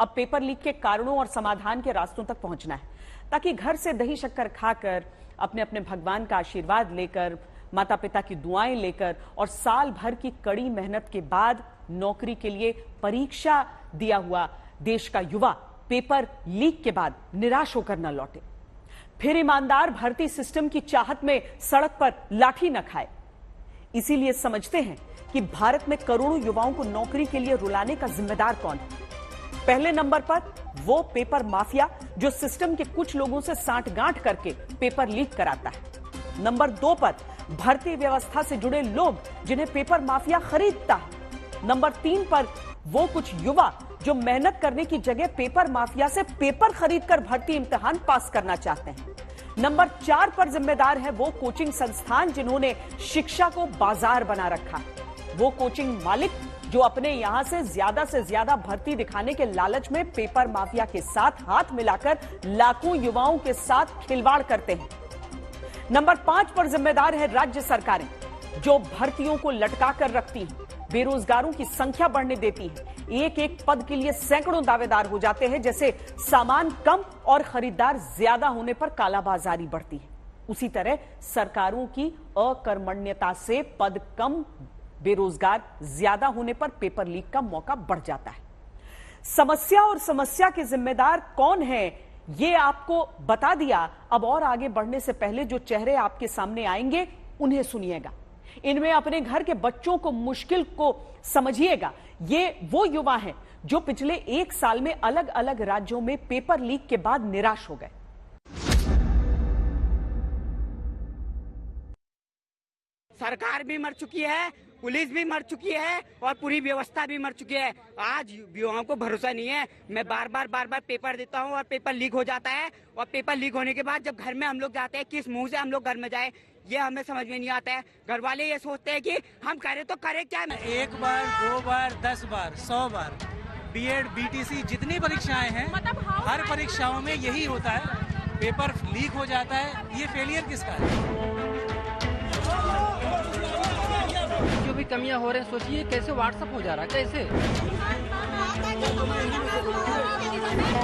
अब paper leak के कारणों और समाधान के रास्तों तक पहुंचना है, ताकि घर से दही शक्कर खाकर, अपने अपने भगवान का आशीर्वाद लेकर, माता पिता की दुआएं लेकर और साल भर की कड़ी मेहनत के बाद नौकरी के लिए परीक्षा दिया हुआ देश का युवा पेपर लीक के बाद निराश होकर न लौटे, फिर ईमानदार भर्ती सिस्टम की चाहत में सड़क पर लाठी न खाए। इसीलिए समझते हैं कि भारत में करोड़ों युवाओं को नौकरी के लिए रुलाने का जिम्मेदार कौन है। पहले नंबर पर वो पेपर माफिया जो सिस्टम के कुछ लोगों से सांठगांठ करके पेपर लीक कराता है। नंबर 2 पर भर्ती व्यवस्था से जुड़े लोग जिन्हें पेपर माफिया खरीदता है। नंबर 3 पर वो कुछ युवा जो मेहनत करने की जगह पेपर माफिया से पेपर खरीदकर भर्ती इम्तिहान पास करना चाहते हैं। नंबर 4 पर जिम्मेदार है वो कोचिंग संस्थान जिन्होंने शिक्षा को बाजार बना रखा है। वो कोचिंग मालिक जो अपने यहां से ज्यादा भर्ती दिखाने के लालच में पेपर माफिया के साथ हाथ मिलाकर लाखों युवाओं के साथ खिलवाड़ करते हैं। नंबर 5 पर जिम्मेदार है राज्य सरकारें जो भर्तियों को लटका कर रखती हैं, बेरोजगारों की संख्या बढ़ने देती हैं, एक एक पद के लिए सैकड़ों दावेदार हो जाते हैं, जैसे सामान कम और खरीदार ज्यादा होने पर कालाबाजारी बढ़ती है। उसी तरह सरकारों की अकर्मण्यता से पद कम, बेरोजगार ज्यादा होने पर पेपर लीक का मौका बढ़ जाता है। समस्या और समस्या के जिम्मेदार कौन है ये आपको बता दिया। अब और आगे बढ़ने से पहले जो चेहरे आपके सामने आएंगे उन्हें सुनिएगा। इनमें अपने घर के बच्चों को मुश्किल को समझिएगा। ये वो युवा हैं जो पिछले 1 साल में अलग अलग राज्यों में पेपर लीक के बाद निराश हो गए। सरकार भी मर चुकी है, पुलिस भी मर चुकी है और पूरी व्यवस्था भी मर चुकी है। आज युवाओं को भरोसा नहीं है। मैं बार बार पेपर देता हूं और पेपर लीक हो जाता है, और पेपर लीक होने के बाद जब घर में हम लोग जाते हैं, किस मुंह से हम लोग घर में जाए ये हमें समझ में नहीं आता है। घर वाले ये सोचते हैं कि हम करें तो करें क्या। 1 बार 2 बार 10 बार 100 बार बीएड बीटीसी जितनी परीक्षाएं हैं, हर परीक्षाओं में यही होता है, पेपर लीक हो जाता है। ये फेलियर किसका है? जो भी कमियां हो रही हैं, सोचिए कैसे व्हाट्सएप हो जा रहा है, कैसे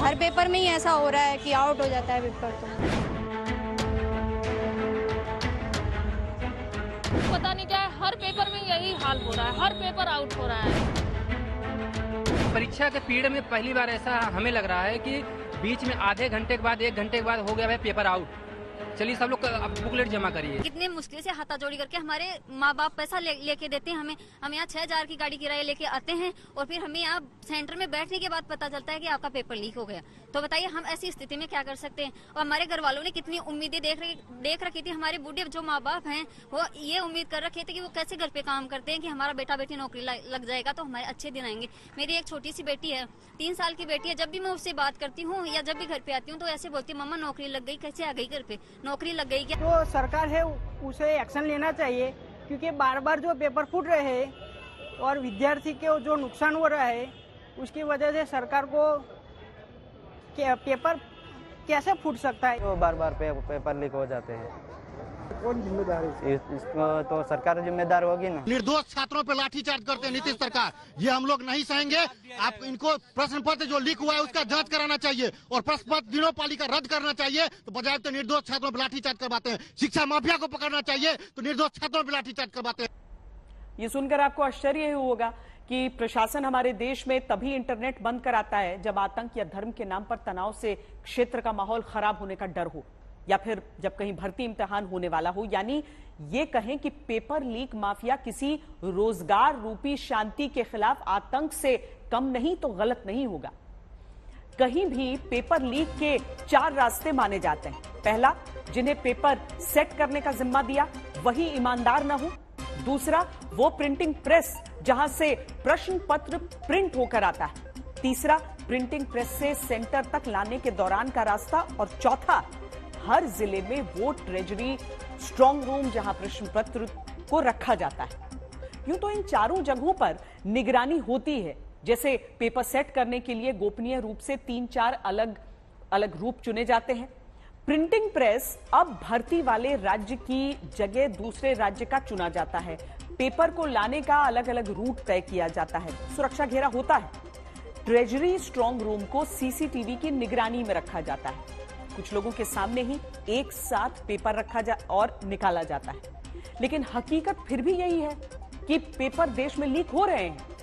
हर पेपर में ही ऐसा हो रहा है कि आउट हो जाता है पेपर। तो पता नहीं क्या है, हर पेपर में यही हाल हो रहा है, हर पेपर आउट हो रहा है। परीक्षा के पीरियड में पहली बार ऐसा हमें लग रहा है कि बीच में आधे घंटे के बाद 1 घंटे के बाद हो गया है पेपर आउट। चलिए सब लोग बुकलेट जमा करिए। कितने मुश्किल से हाथाजोड़ी करके हमारे माँ बाप पैसा लेके देते हैं हमें। हम यहाँ 6000 की गाड़ी किराया लेके आते हैं और फिर हमें यहाँ सेंटर में बैठने के बाद पता चलता है कि आपका पेपर लीक हो गया। तो बताइए हम ऐसी स्थिति में क्या कर सकते हैं। और हमारे घर वालों ने कितनी उम्मीदें देख रखी थी। हमारे बूढ़े जो माँ बाप हैं वो ये उम्मीद कर रखे थे कि वो कैसे घर पे काम करते हैं कि हमारा बेटा बेटी नौकरी लग जाएगा तो हमारे अच्छे दिन आएंगे। मेरी एक छोटी सी बेटी है, 3 साल की बेटी है। जब भी मैं उससे बात करती हूँ या जब भी घर पे आती हूँ तो ऐसे बोलती है, मम्मा नौकरी लग गई, कैसे आ गई घर पे, नौकरी लग गई क्या। तो सरकार है उसे एक्शन लेना चाहिए, क्योंकि बार बार जो पेपर फूट रहे हैं और विद्यार्थी के जो नुकसान हो रहा है उसकी वजह से सरकार को पेपर कैसे फूट सकता है। तो बार बार पेपर लीक हो जाते हैं, कौन जिम्मेदार है? इसको तो सरकार जिम्मेदार होगी ना। निर्दोष छात्रों पर लाठीचार्ज करते हैं नीतीश सरकार, ये हम लोग नहीं सहेंगे। आप इनको प्रश्न पत्र जो लीक हुआ है उसका जांच कराना चाहिए और प्रश्न पत्र दिनों पालिका रद्द करना चाहिए। तो बजाय तो निर्दोष छात्रों पर लाठीचार्ज करवाते हैं। शिक्षा माफिया को पकड़ना चाहिए तो निर्दोष छात्रों पर लाठीचार्ज करवाते हैं। ये सुनकर आपको आश्चर्य होगा कि प्रशासन हमारे देश में तभी इंटरनेट बंद कराता है जब आतंक या धर्म के नाम पर तनाव से क्षेत्र का माहौल खराब होने का डर हो, या फिर जब कहीं भर्ती इम्तिहान होने वाला हो। यानी ये कहें कि पेपर लीक माफिया किसी रोजगार रूपी शांति के खिलाफ आतंक से कम नहीं तो गलत नहीं होगा। कहीं भी पेपर लीक के 4 रास्ते माने जाते हैं। पहला, जिन्हें पेपर सेट करने का जिम्मा दिया वही ईमानदार ना हो। दूसरा, वो प्रिंटिंग प्रेस जहां से प्रश्न पत्र प्रिंट होकर आता है। तीसरा, प्रिंटिंग प्रेस से सेंटर तक लाने के दौरान का रास्ता। और चौथा, हर जिले में वो ट्रेजरी स्ट्रांग रूम जहां प्रश्न पत्र को रखा जाता है। यूं तो इन चारों जगहों पर निगरानी होती है। जैसे पेपर सेट करने के लिए गोपनीय रूप से 3-4 अलग अलग रूप चुने जाते हैं। प्रिंटिंग प्रेस अब भर्ती वाले राज्य की जगह दूसरे राज्य का चुना जाता है। पेपर को लाने का अलग अलग रूट तय किया जाता है, सुरक्षा घेरा होता है। ट्रेजरी स्ट्रांग रूम को सीसीटीवी की निगरानी में रखा जाता है। कुछ लोगों के सामने ही एक साथ पेपर रखा और निकाला जाता है, लेकिन हकीकत फिर भी यही है कि पेपर देश में लीक हो रहे हैं।